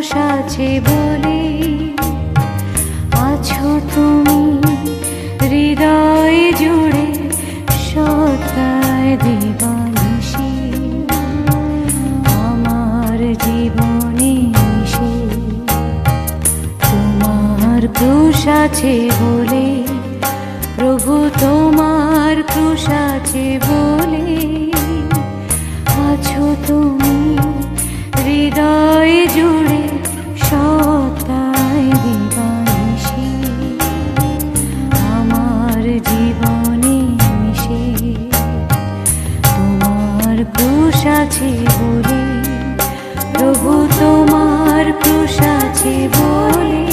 ক্রুশ আছে বলে আছো তুমি হৃদয় জুড়ে সদায় দিবানিশি আমার জীবনে মিশে তোমার ক্রুশ আছে বলে প্রভু তোমার ক্রুশ আছে বলে আছো তুমি হৃদয় জুড়ে সদায় দিবানিশি আমার জীবনে মিশে তোমার ক্রুশ আছে বলে প্রভু তোমার ক্রুশ আছে বলে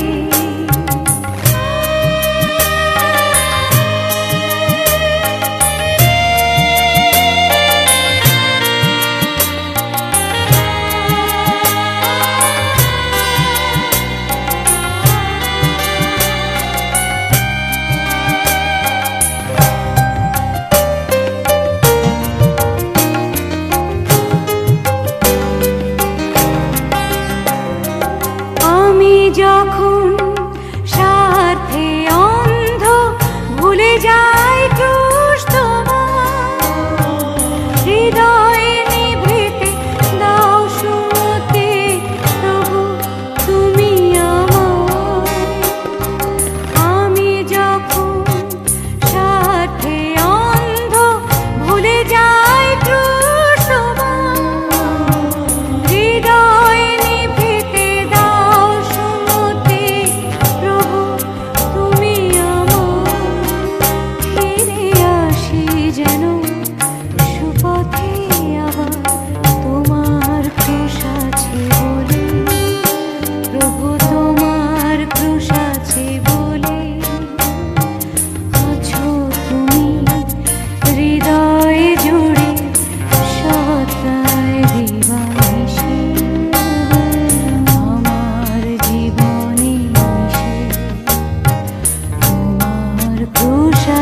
যখন স্বার্থে অন্ধ ভুলে যায় ক্রুশ তোমার হৃদয়ে নিভৃতে দাও শুনতে প্রভু তুমি আমায় আমি যখন স্বার্থে অন্ধ ভুলে যাই ক্রুশ তোমার হৃদয়ে নিভৃতে দাও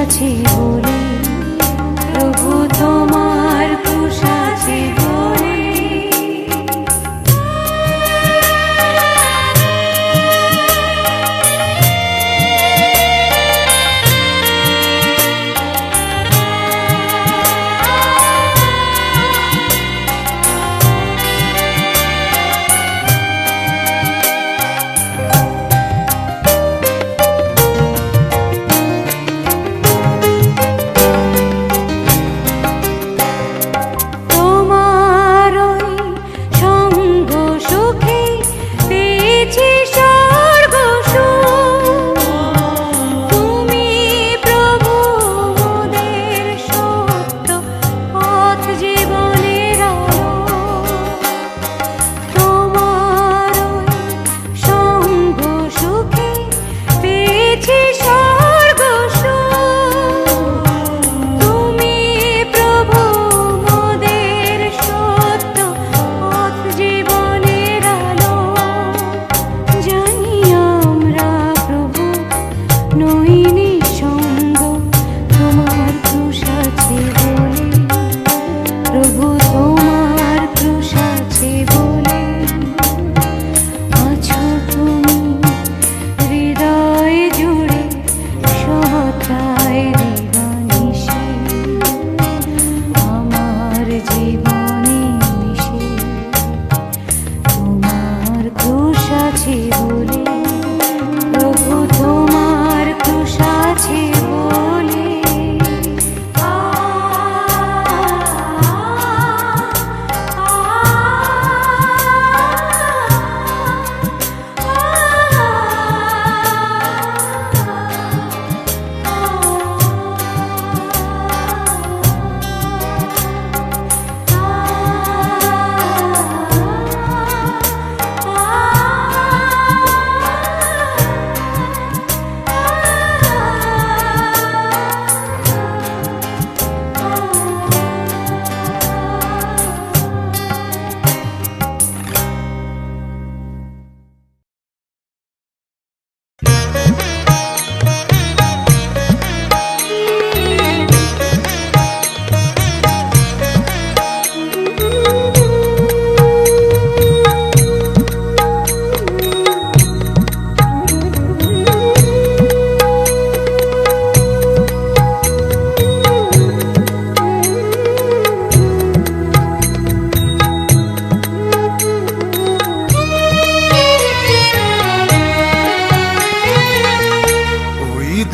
আছে বলে প্রভু তোমার ক্রুশ আছে বলে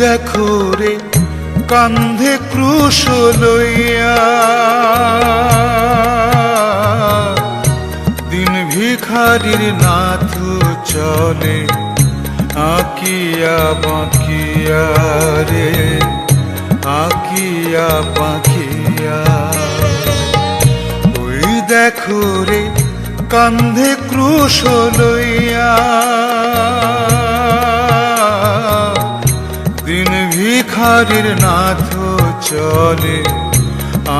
দেখো রে কান্ধে ক্রুশ লইয়া দিন ভিখারির নাথ চলে আঁকিয়া বাঁকিয়া রে আঁকিয়া বাঁকিয়া। ওই দেখো রে কান্ধে ক্রুশ লইয়া দিন ভিখারির নাথ চলে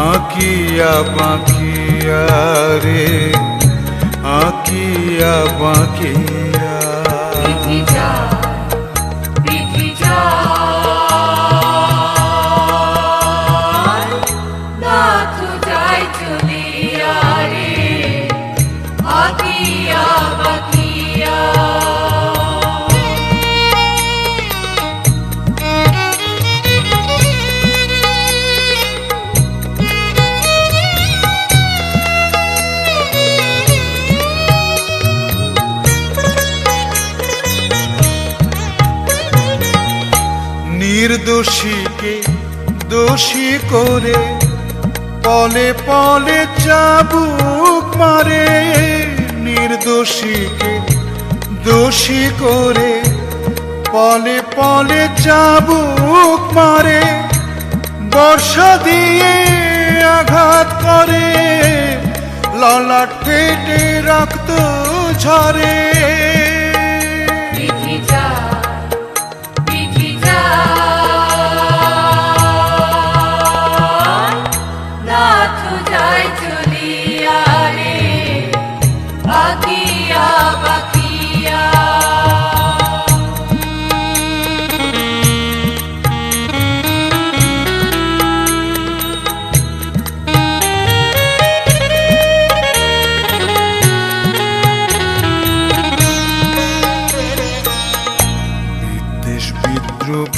আঁকিয়া বাঁকিয়া রে আঁকিয়া বাঁকিয়া। নির্দোষীকে দোষী করে পলে পলে চাবুক মারে। নির্দোষীকে দোষী করে পলে পলে চাবুক মারে। বর্ষা দিয়ে আঘাত করে ললাট ফেটে রক্ত ঝরে।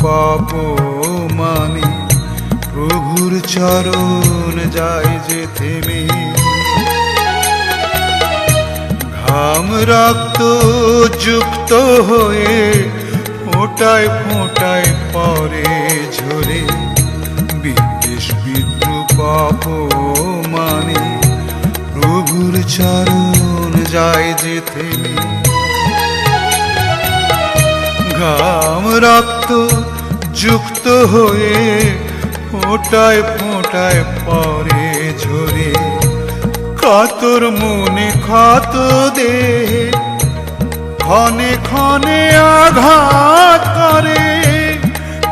পাপ মানে প্রভুর চরণ যায় যে থেমে। ঘাম রক্ত যুক্ত হয়ে ফোঁটায় ফোঁটায় পরে ঝরে। বিদ্বেষ বিদ্রুপ পাপ মানে প্রভুর চরণ যায় যে থেমে। ঘাম রক্ত যুক্ত হয়ে ফোঁটায় ফোঁটায় পরে ঝরে। কাতর মনে ক্ষত দেহে ক্ষণে ক্ষণে আঘাত করে।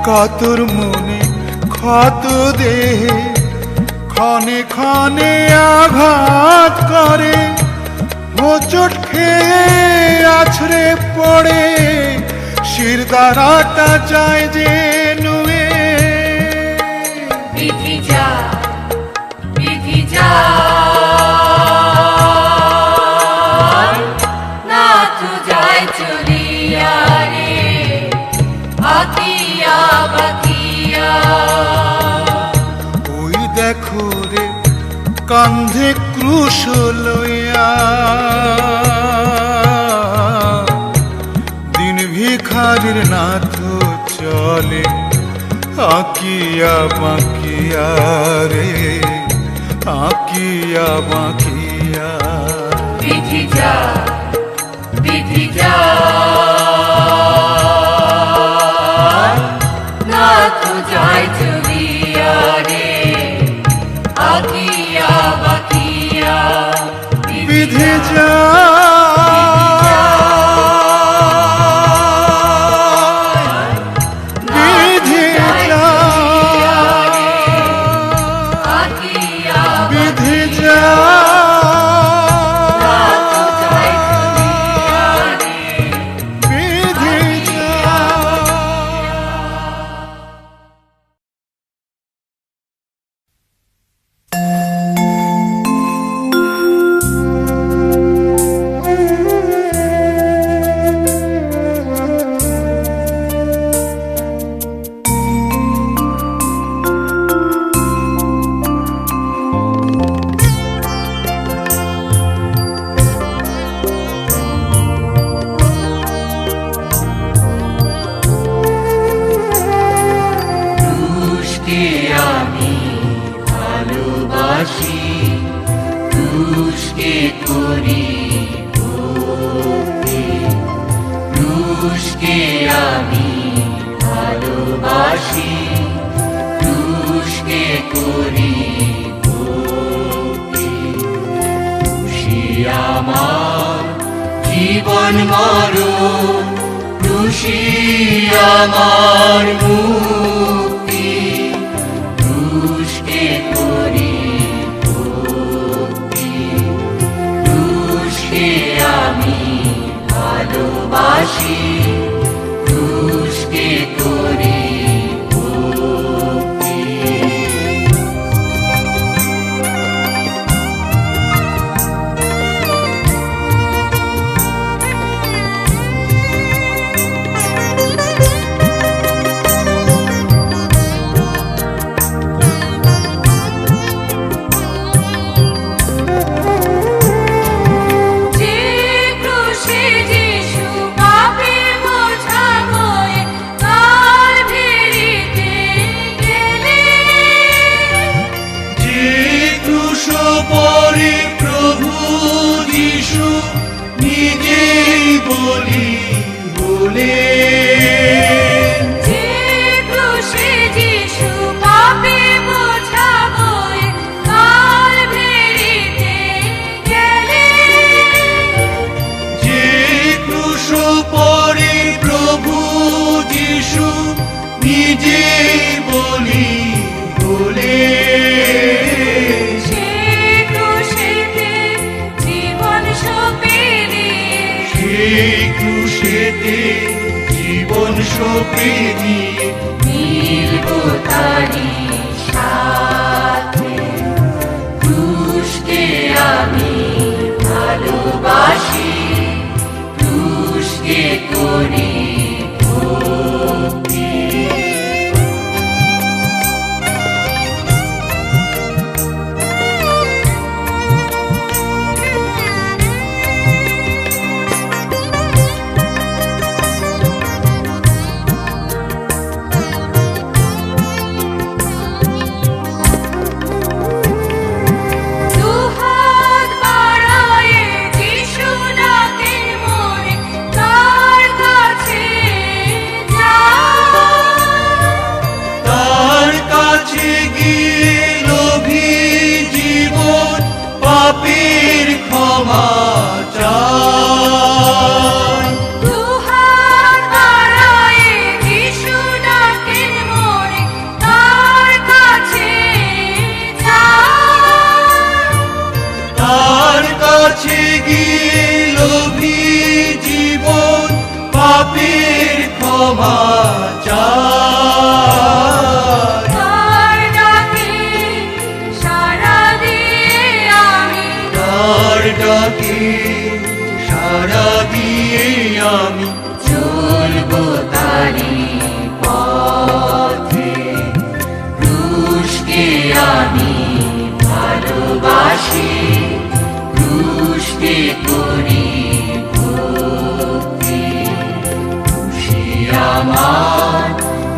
কাতর মনে ক্ষত দেহে ক্ষণে ক্ষণে আঘাত করে। হোঁচট খেয়ে আছড়ে পড়ে শির দ্বারাটা যায় যে নুয়ে। বিধি যা বিধি যা নাথ যায় চলিয়া রে আঁকিয়া বাঁকিয়া। ওই দেখো রে কান্ধে ক্রুশ লইয়া ভিখারির নাথ চলে আঁকিয়া বাঁকিয়া রে আঁকিয়া বাঁকিয়া। বিধি যা বিধি যা নাথ যায় চলিয়া রে আঁকিয়া বাঁকিয়া। বিধি যা বিধি যা ক্রুশকে আমি ভালোবাসি, ক্রুশকে করি ভক্তি। ক্রুশই আমার জীবন মরণ, ক্রুশই আমার মুক্তি। ক্রুশকে করি ভক্তি, ক্রুশকে আমি ভালোবাসি, ক্রুশকে করি ভক্তি। পরে প্রভু যিশু নিজেই বলি বলে, যে ক্রুশে যিশু পাপের বোঝা বয়ে কালভারিতে গেলেন। যে ক্রুশ পরে প্রভু যিশু নিজেই বলি বলে, সেই ক্রুশেতে জীবন সঁপে দিয়ে মিলবো তারি সাথে। ক্রুশকে আমি ভালোবাসি, ক্রুশকে করি ভক্তি। দুহাত বাড়ায়ে যিশু ডাকেন মনে, তার কাছে যাও। তার কাছে গিয়ে লোভী জীবন পাপের ক্ষমা চায়। দুহাত বাড়ায়ে যিশু ডাকেন মনে, তার কাছে যাও। তার কাছে গিয়ে লোভী জীবন পাপের ক্ষমা চায়। তার ডাকে সাড়া দিয়ে আমি, তার ডাকে সাড়া দিয়ে আমি চলবো তারি পথে। ক্রুশকে আমি ভালোবাসি, ক্রুশকে করি ভক্তি। ক্রুশই আমার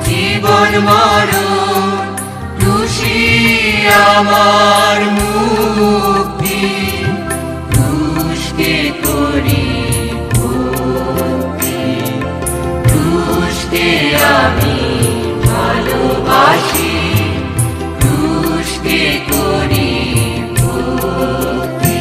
জীবন মরণ, ক্রুশই আমার মুক্তি। ক্রুশকে করি ভক্তি, ক্রুশকে আমি ভালোবাসি, ক্রুশকে করি ভক্তি।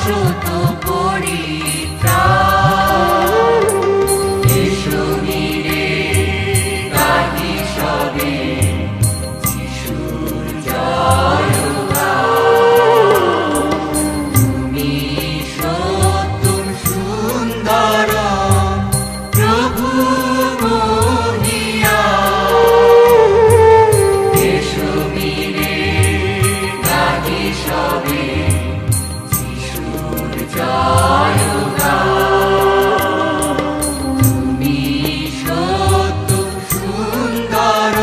শাশ্বত পরিত্রাণ। এসো মিলে গাহি সবে যিশুর জয়গান। তুমি সত্যম সুন্দর প্রভু মহিয়ান। এসো মিলে গাহি সবে যিশুর জয়গান। তুমি সত্যম সুন্দর।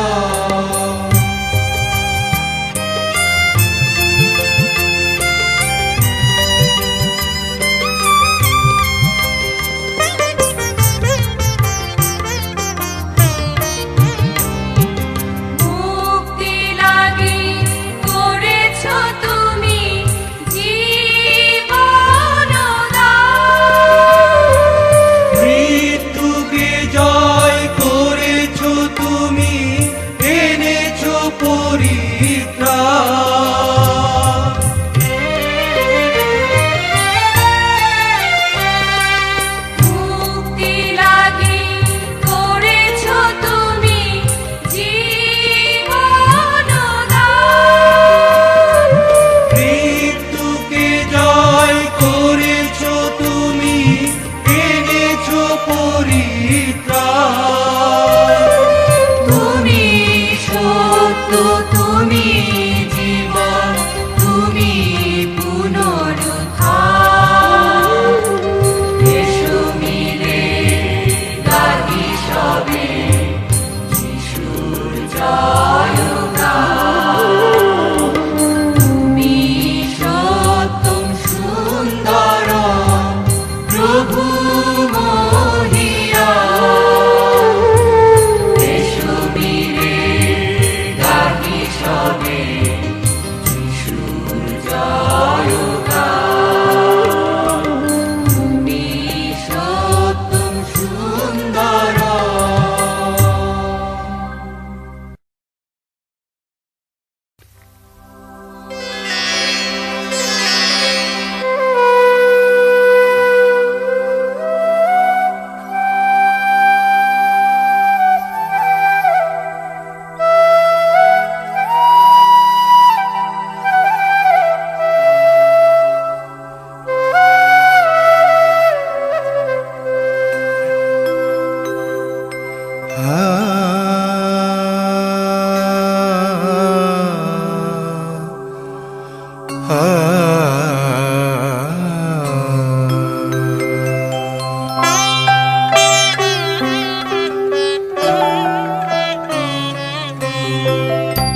মুক্তি লাগি করেছ তুমি জীবনদান। মৃত্যুকে জয় করেছ তুমি, এনেছ পরিত্রাণ। মুক্তি লাগি করেছ তুমি জীবনদান। মৃত্যুকে জয় করেছ তুমি, এনেছ পরিত্রাণ। তুমি সত্য, তুমি জীবন, তুমি পুনরুত্থান। এসো মিলে গাহি সবে যিশুর জয়গান। তুমি সত্যম সুন্দর প্রভু মহিয়ান। এসো মিলে গাহি সবে যিশুর জয়গান। তুমি সত্যম সুন্দর।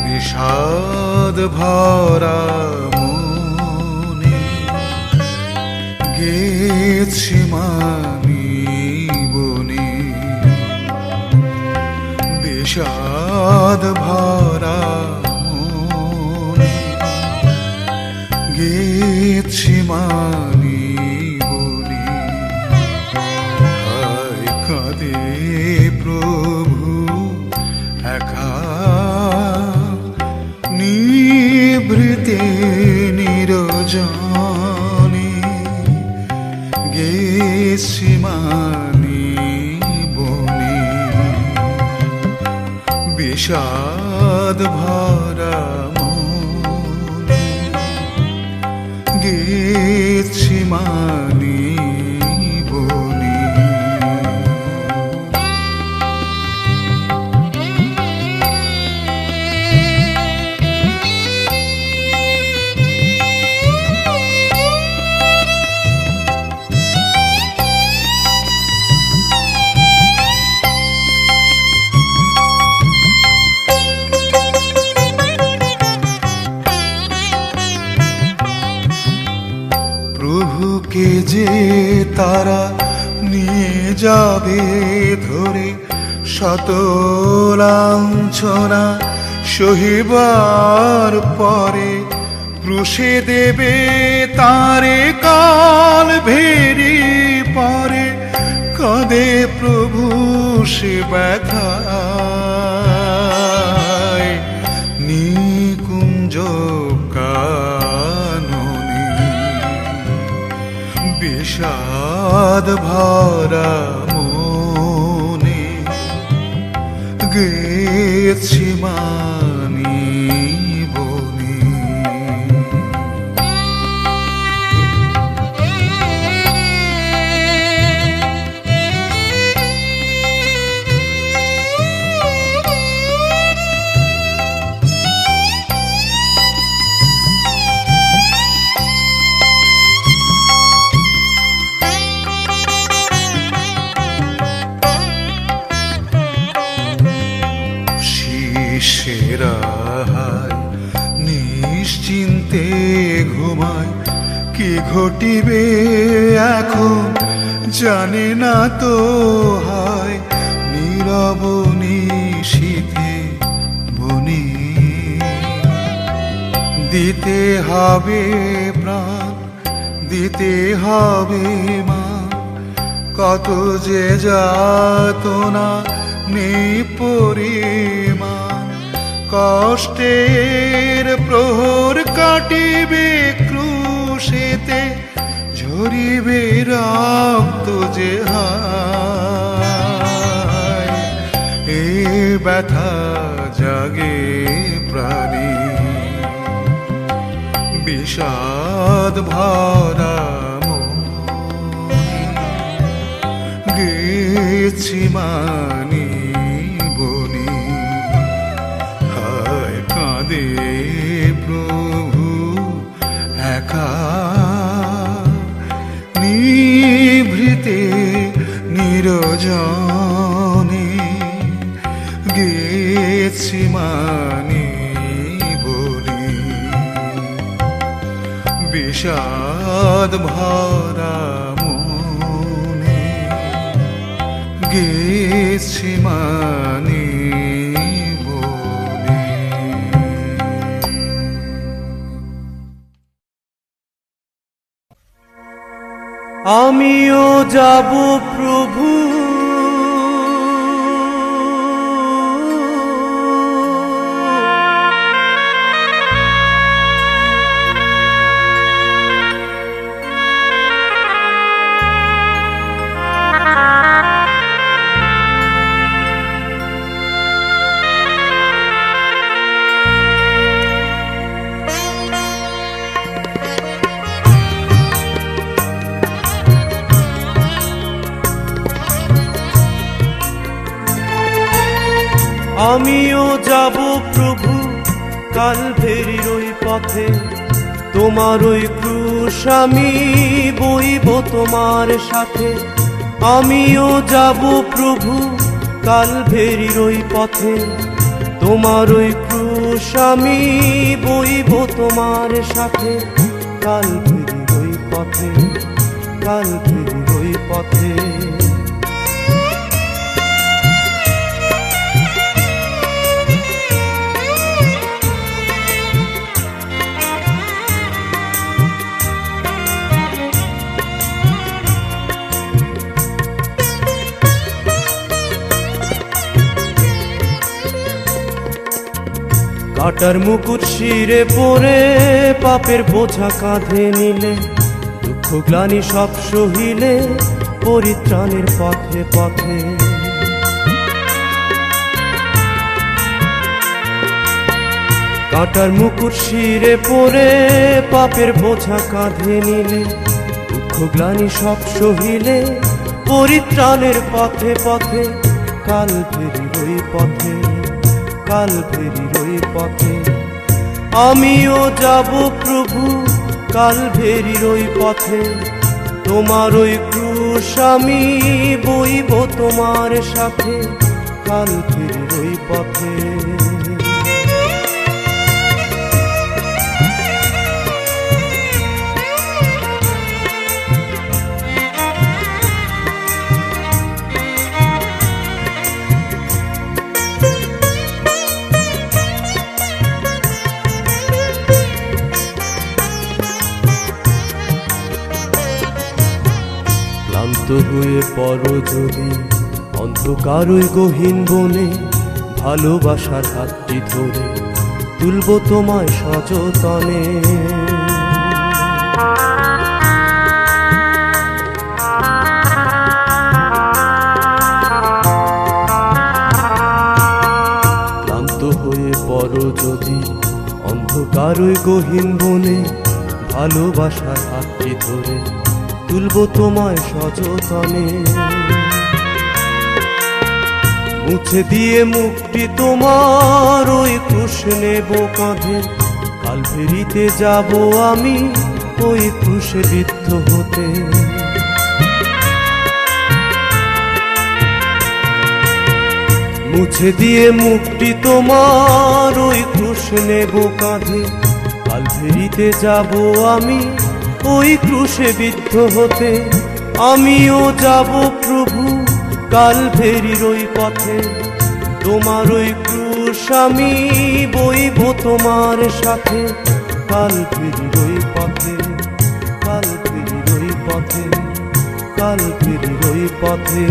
বিষাদ ভরা মনে গেছি মানি বনে। বিষাদ ভরা মনে গেছি মানি বনে। হায় কাঁদে প্রভু একা নিভৃতে নিরজনে। গেছি মানি বনে। বিষাদ ভরা মনে গেছি মানি বনে। প্রভুকে যে তারা নিয়ে যাবে ধরে, শত লাঞ্ছনা সহিবার পরে ক্রুশে দেবে তারে কাল ভেরি পরে। কাঁদে প্রভু সে ব্যথায় নিকুঞ্জ কাননে। বিষাদ ভরা মনে গেছি মানি বনে। শিশিরায় নিশ্চিন্তে ঘুমায়, কি ঘটিবে এখন জানে না তো হায়। নীরব নিশীথে বনে দিতে হবে প্রাণ, দিতে হবে মা, কত যে যাতনা নেই পরিমাণ। কষ্টের প্রহর কাটিবে ক্রুশেতে, ঝরিবে রক্ত যে হায়। এ ব্যথা জাগে প্রাণী, বিষাদ ভরা গেছি মানি বনে। হায় কাঁদে প্রভু একা নিভৃতে নিরজনে, গেছি মানি বনে। বিষাদ ভরা গেছি মানি বনে। আমিও যাব প্রভু, আমিও যাব প্রভু কালভেরির ওই পথে, তোমার ওই ক্রুশ আমি বইব তোমার সাথে। আমিও যাব প্রভু কালভেরির ওই পথে, তোমার ওই ক্রুশ আমি বইব তোমার সাথে। কালভেরির ওই পথে, কালভেরির ওই পথে। কাটার মুকুট শিরে পরে পাপের বোঝা কাঁধে নিলে, দুঃখ গ্লানি সব সহিলে পরিত্রাণের পথে পথে। কাটার মুকুট শিরে পরে পাপের বোঝা কাঁধে নিলে, দুঃখ গ্লানি সব সহিলে পরিত্রাণের পথে পথে। কালভেরির ওই পথে, কালভেরির ওই পথে। আমিও যাব প্রভু কালভেরির ওই পথে, তোমার ওই ক্রুশ আমি বইব তোমার সাথে। কালভেরির ওই পথে। ক্লান্ত হয়ে পড়ো যদি অন্ধকার ওই গহীন বনে, ভালোবাসার হাতটি ধরে তুলব তোমায় সযতনে। গহীন বনে ভালোবাসার হাতটি ধরে তুলব তোমায় সযতনে। মুছে দিয়ে মুক্তি তোমার ওই ক্রুশ নেব কাঁধে, কাল ফেরিতে যাব আমি ওই ক্রুশে বিদ্ধ হতে। মুছে দিয়ে মুক্তি তোমার ওই ক্রুশ নেব কাঁধে, কাল ফেরিতে যাব আমি ওই ক্রুশে বিদ্ধ হতে। আমিও যাব প্রভু কাল ফেরির ওই পথে, তোমার ওই ক্রুশ আমি বইব তোমার সাথে। কাল ফেরির ওই পথে, কাল ফেরির ওই পথে, কাল ফেরির ওই পথে।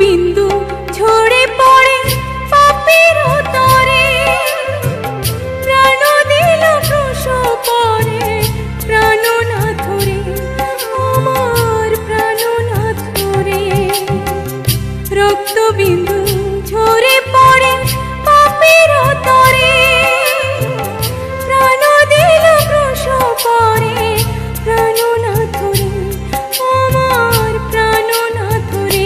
বিন্দু ঝরে পড়ে পাপের তরে, প্রাণ দিল ক্রুশ পরে, প্রাণ না ধরে আমার প্রাণ না ধরে। রক্ত বিন্দু ঝরে পড়ে পাপের তরে, প্রাণ দিল ক্রুশ পরে, প্রাণ না ধরে আমার প্রাণ না ধরে।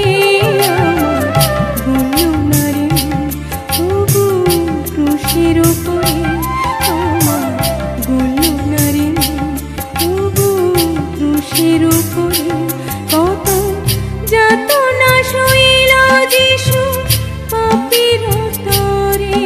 ক্রুশের উপরে আমার গল্ল নারে, তবু ক্রুশের উপরে কত যাতনা সইল যিশু পাপীর তরে।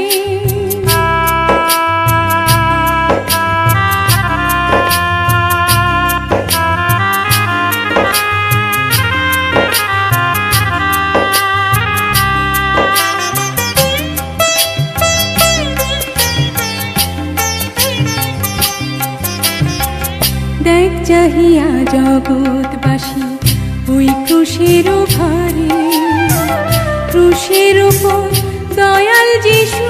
দেখ চাহিয়া জগৎবাসী ওই ক্রুশের ভারে, ক্রুশের উপর দয়াল যিশু